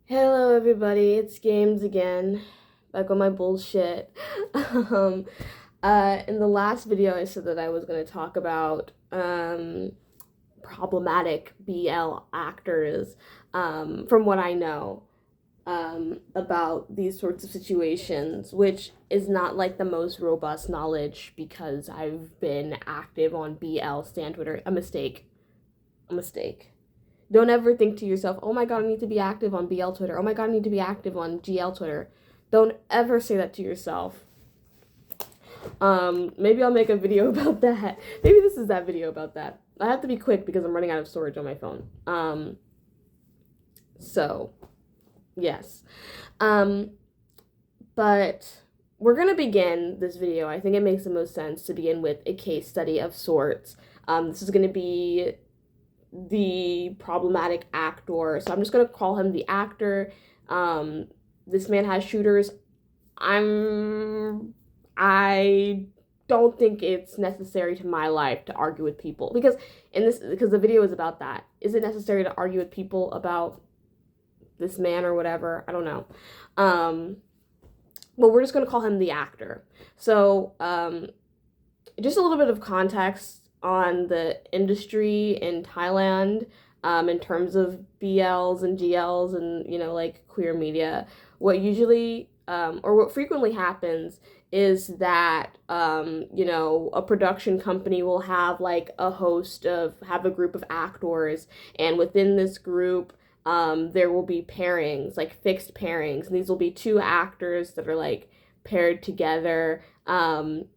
Hello everybody, it's Games again. Back on my bullshit. um, in the last video I said that I was going to talk about problematic BL actors from what I know about these sorts of situations, which is not like the most robust knowledge because I've been active on BL Stan Twitter. A mistake. A mistake. Don't ever think to yourself, oh my god, I need to be active on BL Twitter. Oh my god, I need to be active on GL Twitter. Don't ever say that to yourself. Maybe I'll make a video about that. Maybe this is that video about that. I have to be quick because I'm running out of storage on my phone. So, yes. Um, but we're going to begin this video. I think it makes the most sense to begin with a case study of sorts. This is going to be the problematic actor. So I'm just going to call him the actor. This man has shooters. I don't think it's necessary to my life to argue with people because the video is about that. Is it necessary to argue with people about this man or whatever? I don't know. But we're just going to call him the actor. So, just a little bit of context on the industry in Thailand in terms of BLs and GLs and, like queer media. What usually, or what frequently happens is that, a production company will have like have a group of actors, and within this group, there will be pairings, like fixed pairings, and these will be two actors that are like paired together, and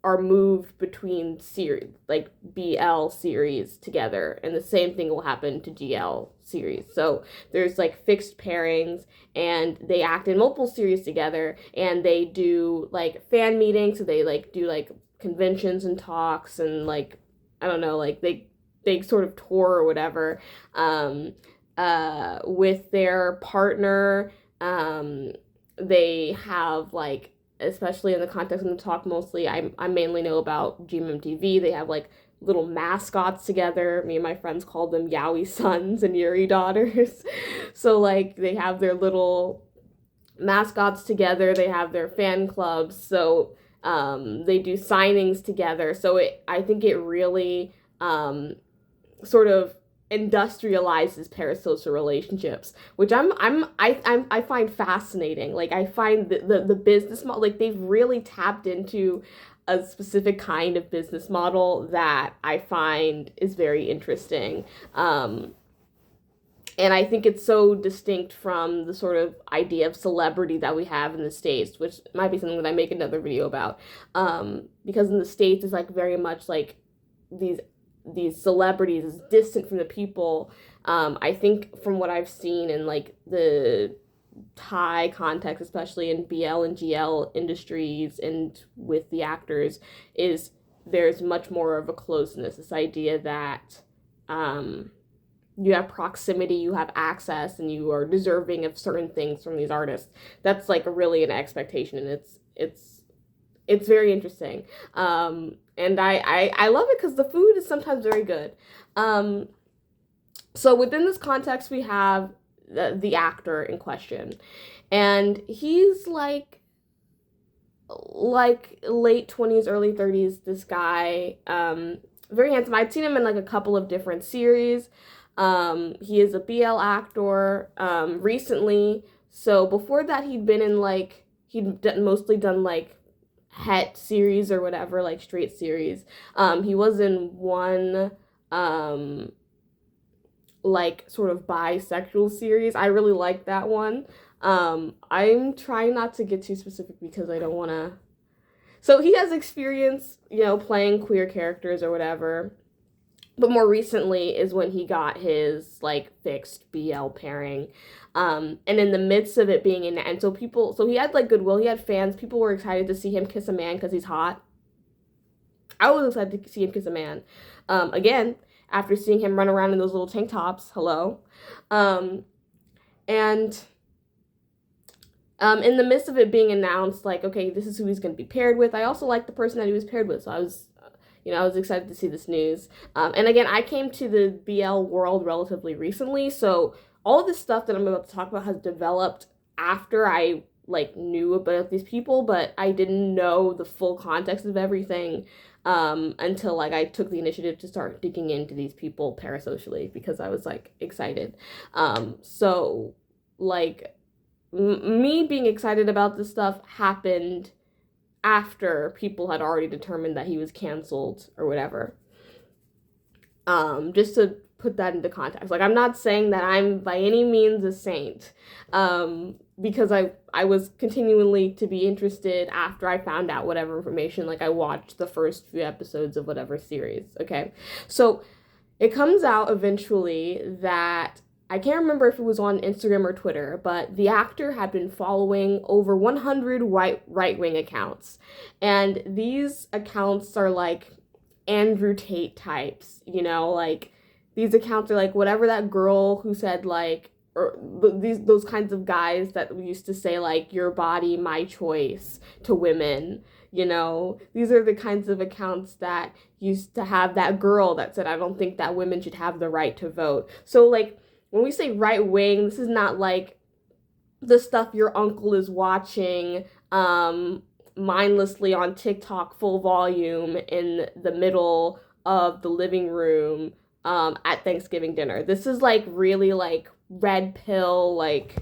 are moved between series, like BL series together, and the same thing will happen to GL series. So there's like fixed pairings, and they act in multiple series together, and they do like fan meetings, so they like do like conventions and talks, and like I don't know, like they sort of tour or whatever, with their partner. They have like, especially in the context of the talk, mostly I mainly know about GMMTV. They have like little mascots together. Me and my friends called them Yowie sons and Yuri daughters. So like they have their little mascots together. They have their fan clubs. So they do signings together. So I think it really sort of industrializes parasocial relationships, which I find fascinating. Like I find the business model, like they've really tapped into a specific kind of business model that I find is very interesting. And I think it's so distinct from the sort of idea of celebrity that we have in the States, which might be something that I make another video about. Because in the States, it's like very much like these celebrities is distant from the people. I think from what I've seen in like the Thai context, especially in BL and GL industries and with the actors, is there's much more of a closeness. This idea that you have proximity, you have access, and you are deserving of certain things from these artists. That's like really an expectation, and it's very interesting. And I love it because the food is sometimes very good. So within this context, we have the actor in question, and he's like late 20s, early 30s. This guy, very handsome. I'd seen him in like a couple of different series. He is a BL actor recently. So before that, he'd been in like mostly done like het series or whatever, like straight series. He was in one like sort of bisexual series. I really liked that one. I'm trying not to get too specific because I don't want to. So he has experience, playing queer characters or whatever. But more recently is when he got his like fixed BL pairing. And in the midst of it being and so he had like goodwill, he had fans, people were excited to see him kiss a man because he's hot. I was excited to see him kiss a man. Again, after seeing him run around in those little tank tops, hello. And in the midst of it being announced, like, okay, this is who he's going to be paired with, I also liked the person that he was paired with, so I was excited to see this news. And again, I came to the BL world relatively recently, so all this stuff that I'm about to talk about has developed after I like knew about these people, but I didn't know the full context of everything until like I took the initiative to start digging into these people parasocially because I was like excited. So like me being excited about this stuff happened after people had already determined that he was canceled or whatever. Just to put that into context. Like, I'm not saying that I'm by any means a saint, because I was continually to be interested after I found out whatever information. Like, I watched the first few episodes of whatever series, okay? So, it comes out eventually that, I can't remember if it was on Instagram or Twitter, but the actor had been following over 100 right-wing accounts. And these accounts are like Andrew Tate types, you know, like these accounts are like whatever that girl who said like, or those kinds of guys that used to say like your body my choice to women, you know, these are the kinds of accounts that used to have that girl that said I don't think that women should have the right to vote. So like when we say right wing, this is not like the stuff your uncle is watching mindlessly on TikTok full volume in the middle of the living room at Thanksgiving dinner. This is like really like red pill, like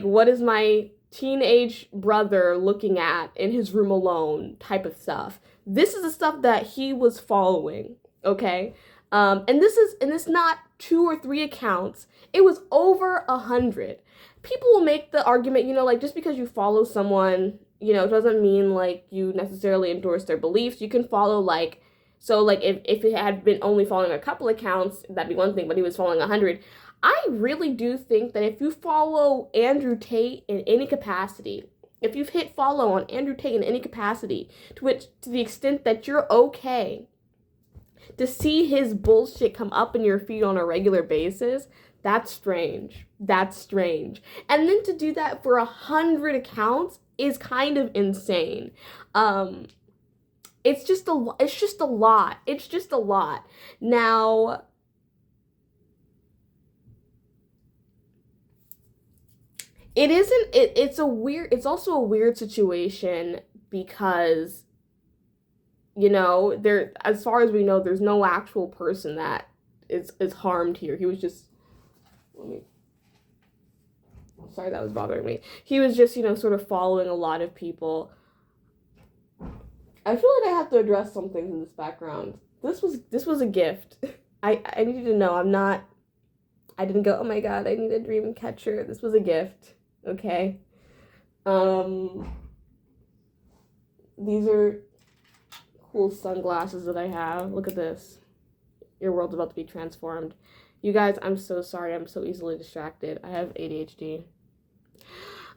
what is my teenage brother looking at in his room alone type of stuff. This is the stuff that he was following, okay? And it's not 2 or 3 accounts. It was over 100. People will make the argument, you know, like just because you follow someone, you know, it doesn't mean like you necessarily endorse their beliefs. You can follow like, so like if it had been only following a couple accounts, that'd be one thing, but he was following 100. I really do think that if you follow Andrew Tate in any capacity, if you've hit follow on Andrew Tate in any capacity, to the extent that you're okay to see his bullshit come up in your feed on a regular basis, that's strange. That's strange. And then to do that for 100 accounts is kind of insane. It's just a lot. It's just a lot. Now, it's also a weird situation because, you know, as far as we know, there's no actual person that is harmed here. He was just, sorry, that was bothering me. He was just, you know, sort of following a lot of people. I feel like I have to address some things in this background. This was a gift. I need you to know I didn't go, oh my god, I need a dream catcher. This was a gift, okay? These are cool sunglasses that I have. Look at this. Your world's about to be transformed. You guys, I'm so sorry. I'm so easily distracted. I have ADHD.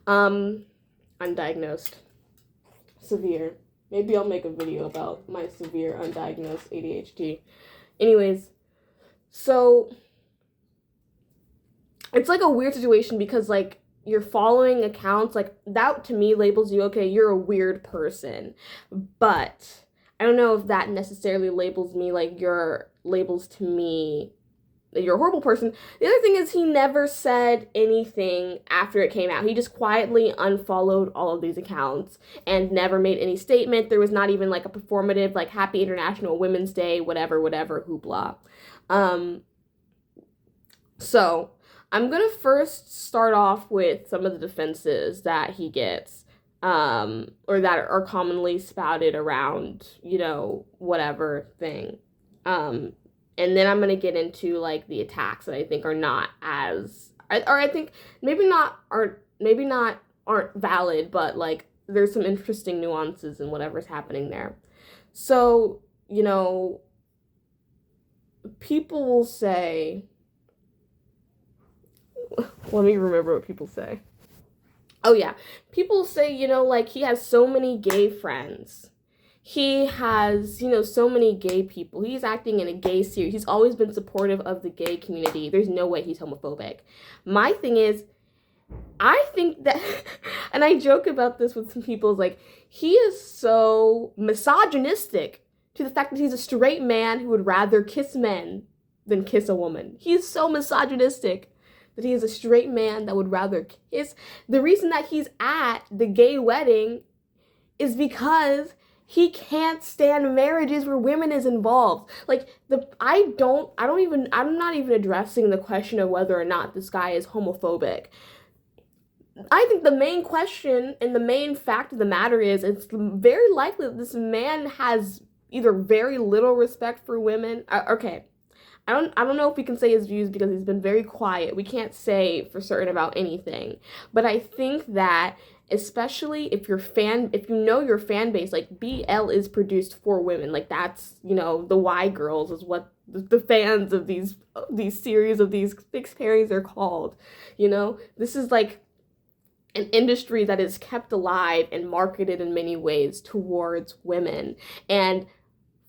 Undiagnosed. Severe. Maybe I'll make a video about my severe undiagnosed ADHD. Anyways, so it's like a weird situation because like you're following accounts, like that to me labels you, okay, you're a weird person. But I don't know if that necessarily labels me like labels to me that you're a horrible person. The other thing is he never said anything after it came out. He just quietly unfollowed all of these accounts and never made any statement. There was not even like a performative like Happy International Women's Day, whatever, hoopla. So I'm gonna first start off with some of the defenses that he gets. Or that are commonly spouted around, you know, whatever thing. And then I'm going to get into, like, the attacks that I think are not as, or I think maybe not aren't valid, but, like, there's some interesting nuances in whatever's happening there. So, you know, people will say, let me remember what people say. Oh, yeah. People say, you know, like, he has so many gay friends. He has, you know, so many gay people. He's acting in a gay series. He's always been supportive of the gay community. There's no way he's homophobic. My thing is, I think that, and I joke about this with some people, like, he is so misogynistic to the fact that he's a straight man who would rather kiss men than kiss a woman. He is so misogynistic that he is a straight man that would rather kiss. The reason that he's at the gay wedding is because he can't stand marriages where women is involved. Like I'm not even addressing the question of whether or not this guy is homophobic. I think the main question and the main fact of the matter is it's very likely that this man has either very little respect for women. Okay, I don't know if we can say his views because he's been very quiet. We can't say for certain about anything. But I think that especially if you know your fan base, like BL is produced for women. Like that's, the Y girls is what the fans of these series of these fixed pairings are called. This is like an industry that is kept alive and marketed in many ways towards women. And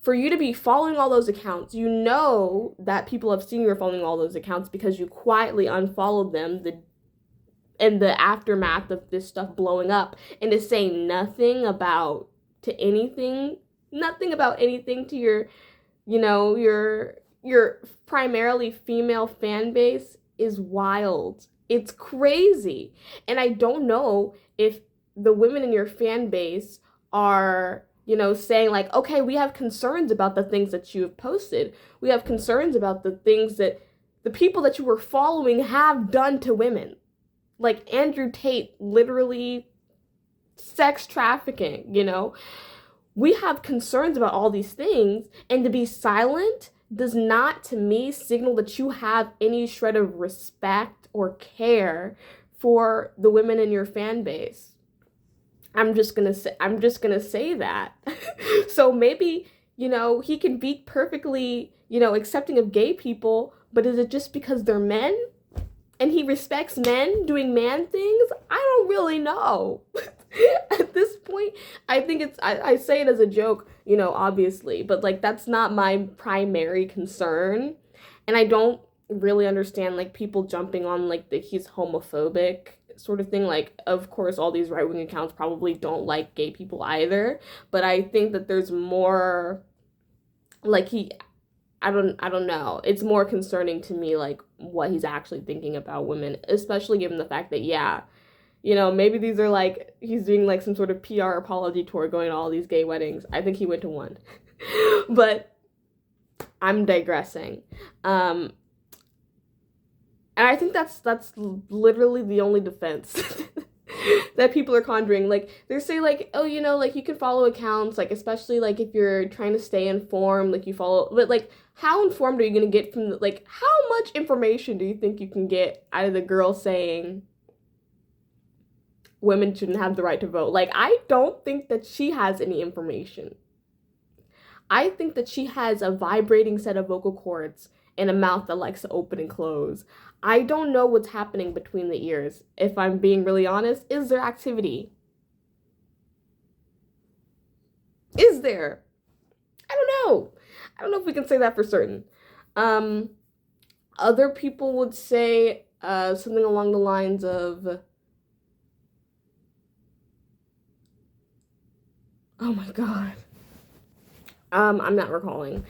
for you to be following all those accounts, you know that people have seen you are following all those accounts because you quietly unfollowed them in the aftermath of this stuff blowing up, and to say nothing about anything to your primarily female fan base is wild. It's crazy. And I don't know if the women in your fan base are, saying like, okay, we have concerns about the things that you have posted. We have concerns about the things that the people that you were following have done to women. Like Andrew Tate, literally sex trafficking, We have concerns about all these things, and to be silent does not, to me, signal that you have any shred of respect or care for the women in your fan base. I'm just gonna say that. So maybe, he can be perfectly, accepting of gay people, but is it just because they're men? And he respects men doing man things? I don't really know. At this point, I think I say it as a joke, obviously, but like that's not my primary concern. And I don't really understand like people jumping on like the he's homophobic sort of thing. Like, of course, all these right-wing accounts probably don't like gay people either, but I think that there's more like I don't know. It's more concerning to me, like, what he's actually thinking about women, especially given the fact that, maybe these are, like, he's doing, like, some sort of PR apology tour going to all these gay weddings. I think he went to one. But I'm digressing. And I think that's literally the only defense that people are conjuring. Like, they say, like, oh, like, you can follow accounts, like, especially, like, if you're trying to stay informed, like, you follow, but, like, how informed are you going to get from, like, how much information do you think you can get out of the girl saying women shouldn't have the right to vote? Like, I don't think that she has any information. I think that she has a vibrating set of vocal cords and a mouth that likes to open and close. I don't know what's happening between the ears. If I'm being really honest, is there activity? Is there? I don't know. I don't know if we can say that for certain. Other people would say something along the lines of, oh my god. I'm not recalling.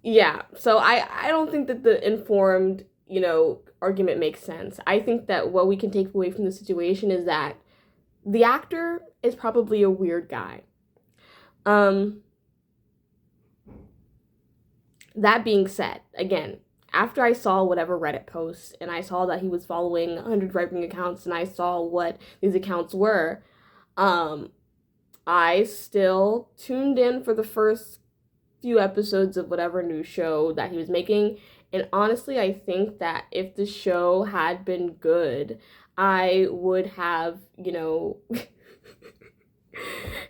Yeah, so I don't think that the informed, argument makes sense. I think that what we can take away from the situation is that the actor is probably a weird guy. That being said, again, after I saw whatever Reddit posts and I saw that he was following 100 right-wing accounts and I saw what these accounts were, I still tuned in for the first few episodes of whatever new show that he was making. And honestly, I think that if the show had been good, I would have,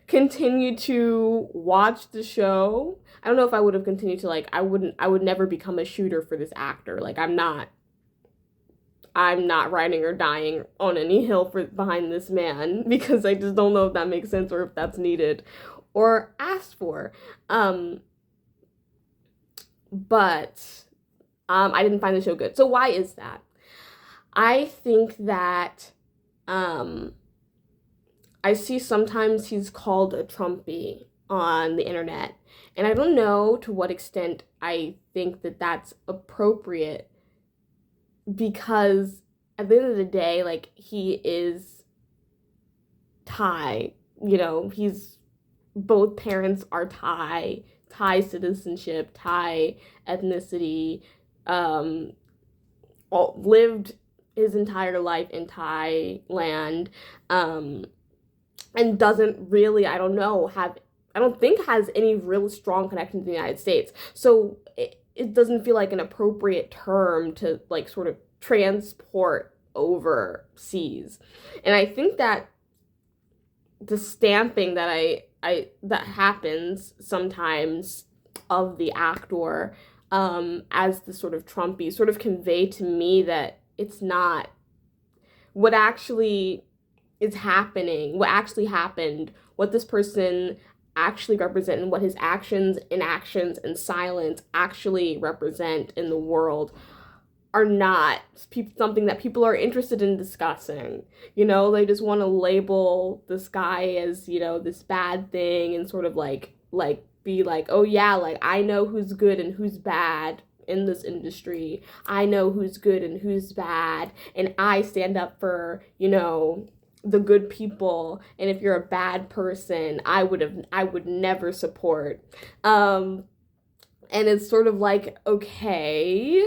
continued to watch the show. I don't know if I would have continued to, like, I would never become a shooter for this actor. Like, I'm not riding or dying on any hill behind this man, because I just don't know if that makes sense or if that's needed or asked for. But I didn't find the show good. So why is that? I think that I see sometimes he's called a Trumpy on the internet. And I don't know to what extent I think that that's appropriate, because at the end of the day, like, he is Thai, he's both parents are Thai citizenship, Thai ethnicity, lived his entire life in Thailand, and doesn't really, I don't think has any real strong connection to the United States. So it doesn't feel like an appropriate term to, like, sort of transport overseas. And I think that the stamping that happens sometimes of the actor, as the sort of Trumpy, sort of convey to me that it's not what actually is happening, what actually happened, what this person actually represent, and what his actions, inactions, and silence actually represent in the world are not something that people are interested in discussing. They just want to label this guy as, this bad thing, and sort of like be like, oh yeah, like, I know who's good and who's bad in this industry. I know who's good and who's bad, and I stand up for, the good people, and if you're a bad person, I would never support. And it's sort of like, okay,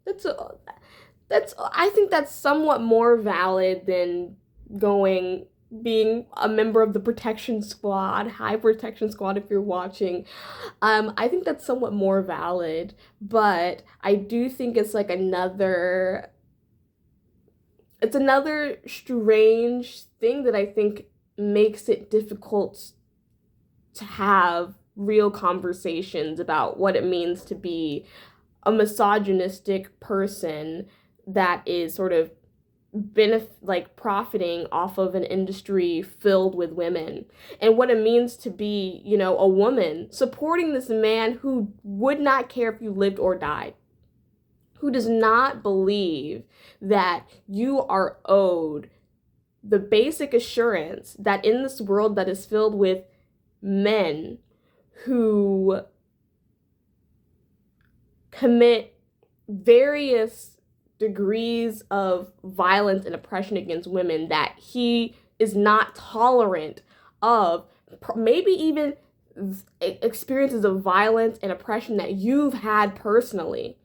I think that's somewhat more valid than being a member of the protection squad, high protection squad, if you're watching. I think that's somewhat more valid, but I do think it's like another strange thing that I think makes it difficult to have real conversations about what it means to be a misogynistic person that is sort of profiting off of an industry filled with women, and what it means to be, a woman supporting this man who would not care if you lived or died, who does not believe that you are owed the basic assurance that in this world that is filled with men who commit various degrees of violence and oppression against women, that he is not tolerant of, maybe even experiences of violence and oppression that you've had personally.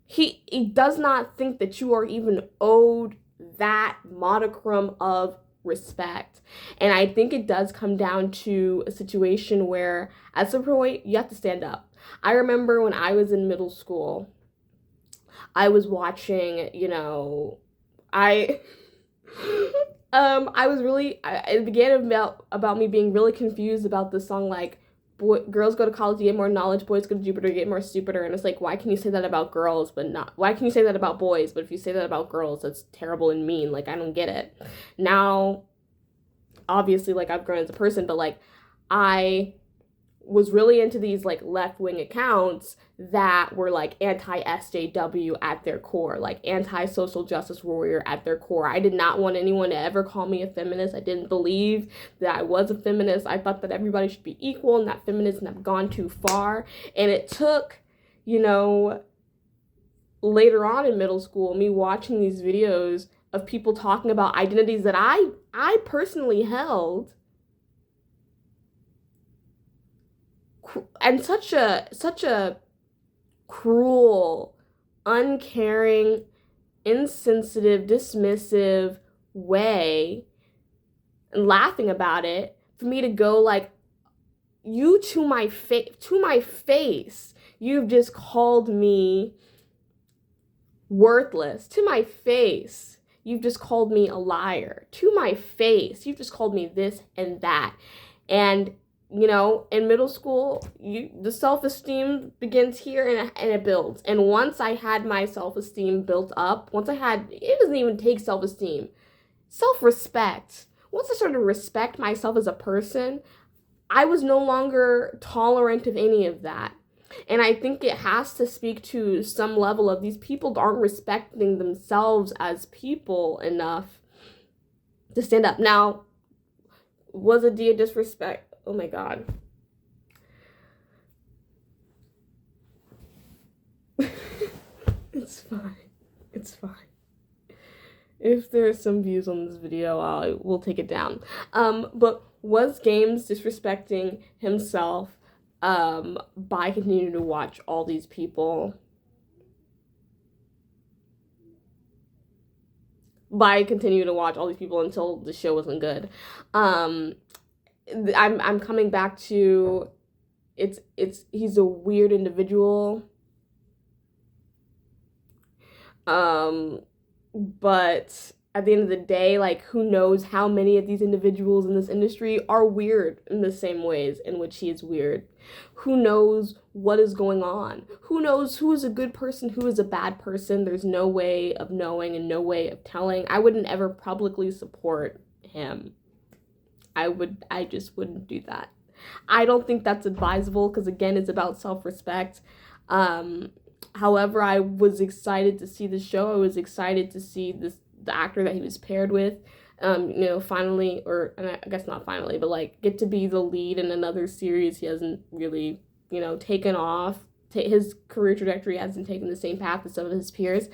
He does not think that you are even owed that modicum of respect. And I think it does come down to a situation where, at some point, you have to stand up. I remember when I was in middle school, I was watching, it began about me being really confused about the song, like, girls go to college to get more knowledge, boys go to Jupiter to get more stupider. And it's like, why can you say that about girls, but not, why can you say that about boys, but if you say that about girls, that's terrible and mean? Like, I don't get it. Now, obviously, like, I've grown as a person, but, like, I was really into these, like, left-wing accounts that were, like, anti-SJW at their core, like, anti-social justice warrior at their core. I did not want anyone to ever call me a feminist. I didn't believe that I was a feminist. I thought that everybody should be equal, and that feminism had gone too far. And it took, later on in middle school, me watching these videos of people talking about identities that I personally held, and such a cruel, uncaring, insensitive, dismissive way, and laughing about it, for me to go like, you to my face, you've just called me worthless. To my face, you've just called me a liar. To my face, you've just called me this and that. And in middle school, the self-esteem begins here, and it builds. And once I had my self-esteem built up, it doesn't even take self-esteem, self-respect. Once I started to respect myself as a person, I was no longer tolerant of any of that. And I think it has to speak to some level of these people aren't respecting themselves as people enough to stand up. Now, was it a disrespect? Oh my God. fine. It's fine. If there's some views on this video, we'll take it down. But was Games disrespecting himself by continuing to watch all these people? By continuing to watch all these people until the show wasn't good. I'm coming back to he's a weird individual. But at the end of the day, like, who knows how many of these individuals in this industry are weird in the same ways in which he is weird. Who knows what is going on? Who knows who is a good person, who is a bad person? There's no way of knowing and no way of telling. I wouldn't ever publicly support him. I just wouldn't do that. I don't think that's advisable because, again, it's about self-respect. However, I was excited to see the show. I was excited to see the actor that he was paired with, finally, or and I guess not finally, but like get to be the lead in another series. He hasn't really, taken off. His career trajectory hasn't taken the same path as some of his peers.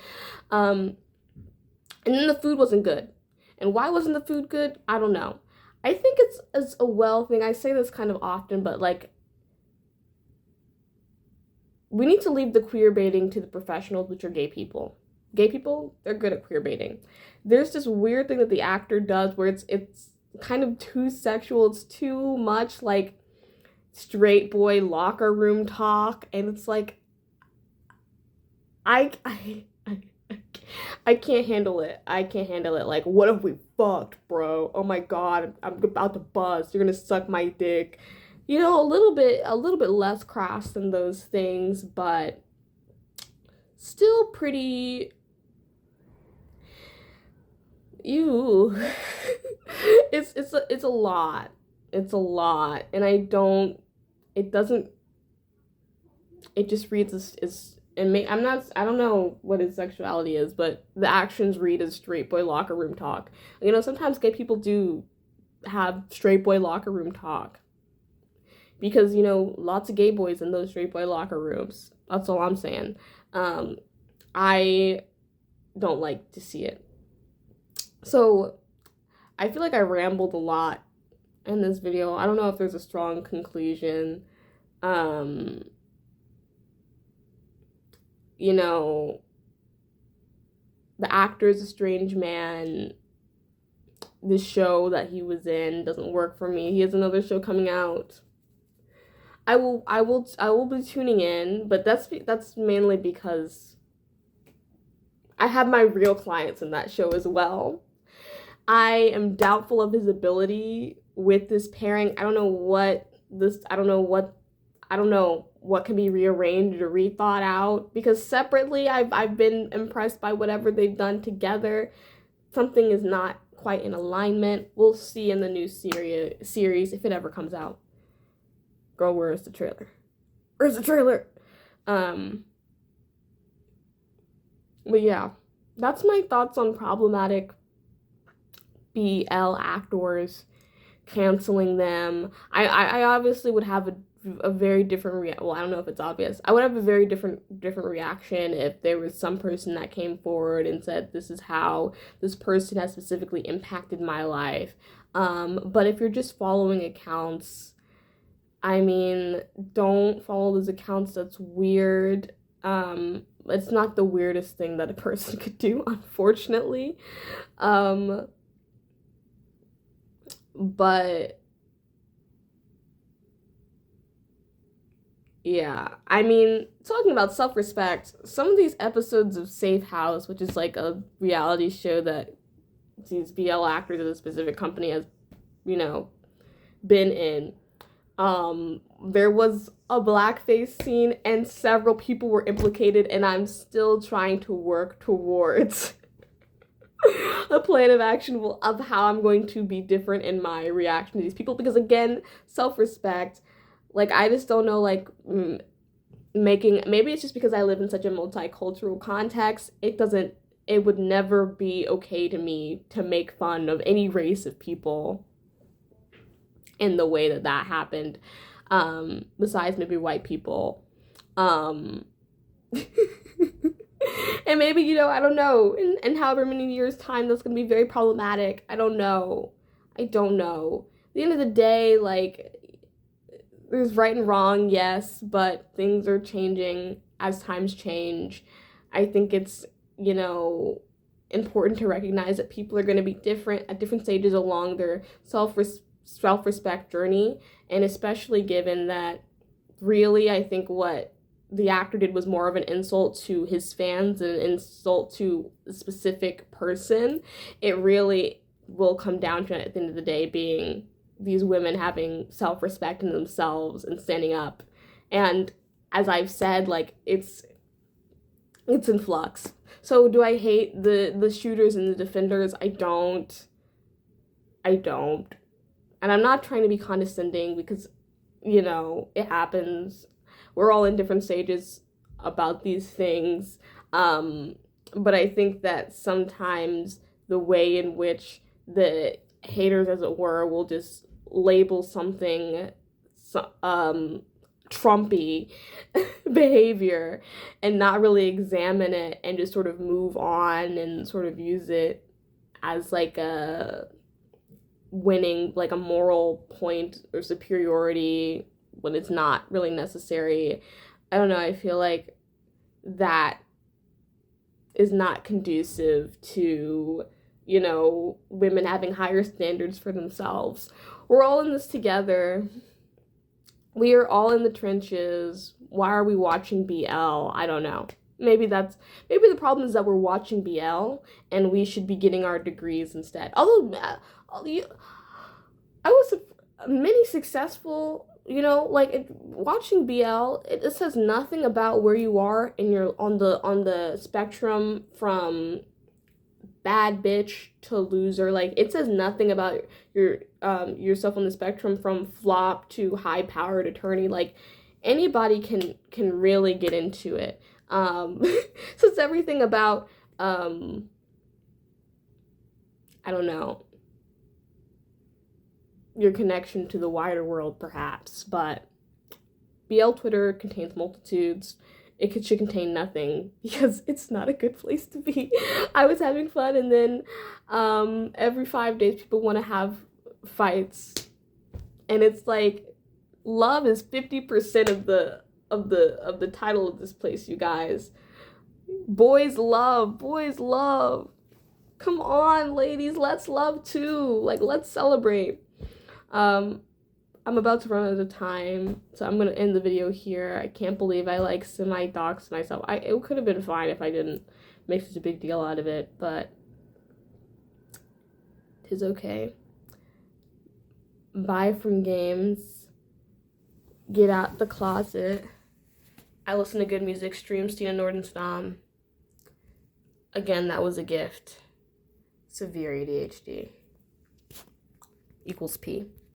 And then the food wasn't good. And why wasn't the food good? I don't know. I think it's a well thing. I say this kind of often, but like, we need to leave the queer baiting to the professionals, which are gay people. Gay people, they're good at queer baiting. There's this weird thing that the actor does where it's kind of too sexual. It's too much like straight boy locker room talk, and it's like I can't handle it. I can't handle it. Like, what if we fucked, bro? Oh my god, I'm about to bust. You're gonna suck my dick. A little bit less crass than those things, but still pretty. Ew. It's a lot. It's a lot, and it just reads as I don't know what his sexuality is, but the actions read as straight boy locker room talk. Sometimes gay people do have straight boy locker room talk. Because, lots of gay boys in those straight boy locker rooms. That's all I'm saying. I don't like to see it. So, I feel like I rambled a lot in this video. I don't know if there's a strong conclusion. The actor is a strange man. The show that he was in doesn't work for me. He has another show coming out. I will be tuning in, but that's mainly because I have my real clients in that show as well. I am doubtful of his ability with this pairing. I don't know what can be rearranged or rethought out, because separately I've been impressed by whatever they've done together. Something is not quite in alignment. We'll see in the new series if it ever comes out. Girl, where's the trailer? Where's the trailer? But yeah, that's my thoughts on problematic BL actors, canceling them. I obviously would have a very different well, I don't know if it's obvious. I would have a very different reaction if there was some person that came forward and said, this is how this person has specifically impacted my life. But if you're just following accounts, don't follow those accounts. That's weird. It's not the weirdest thing that a person could do, unfortunately. But yeah, talking about self-respect, some of these episodes of Safe House, which is like a reality show that these BL actors of a specific company has, been in, there was a blackface scene and several people were implicated, and I'm still trying to work towards a plan of action of how I'm going to be different in my reaction to these people, because again, self-respect, like, I just don't know, like, maybe it's just because I live in such a multicultural context, it would never be okay to me to make fun of any race of people in the way that happened, besides maybe white people. And maybe, you know, I don't know, in however many years' time, that's going to be very problematic. I don't know. At the end of the day, like, there's right and wrong, yes, but things are changing as times change. I think it's, you know, important to recognize that people are going to be different at different stages along their self-respect journey, and especially given that really I think what the actor did was more of an insult to his fans and an insult to a specific person. It really will come down to, at the end of the day, being these women having self-respect in themselves and standing up. And as I've said, like, it's in flux. So do I hate the shooters and the defenders? I don't. And I'm not trying to be condescending because, you know, it happens. We're all in different stages about these things. But I think that sometimes the way in which the haters, as it were, will just label something Trumpy behavior and not really examine it and just sort of move on and sort of use it as like a winning, like a moral point or superiority when it's not really necessary. I don't know, I feel like that is not conducive to, you know, women having higher standards for themselves. We're all in this together. We are all in the trenches. Why are we watching BL? I don't know. Maybe the problem is that we're watching BL and we should be getting our degrees instead. Although I was many successful, you know, like watching BL, it says nothing about where you are in your on the spectrum from bad bitch to loser. Like, it says nothing about your yourself on the spectrum from flop to high powered attorney. Like, anybody can really get into it. So it's everything about I don't know, your connection to the wider world, perhaps. But BL Twitter contains multitudes. It should contain nothing because it's not a good place to be. I was having fun, and then every 5 days people want to have fights, and it's like love is 50% of the title of this place, you guys. Boys love. Come on, ladies, let's love too. Like, let's celebrate. I'm about to run out of time, so I'm gonna end the video here. I can't believe I like semi-doxed myself. It could have been fine if I didn't make such a big deal out of it, but tis okay. Bye from games. Get out the closet. I listen to good music. Stream Stina Nordenstam. Again, that was a gift. Severe ADHD equals P.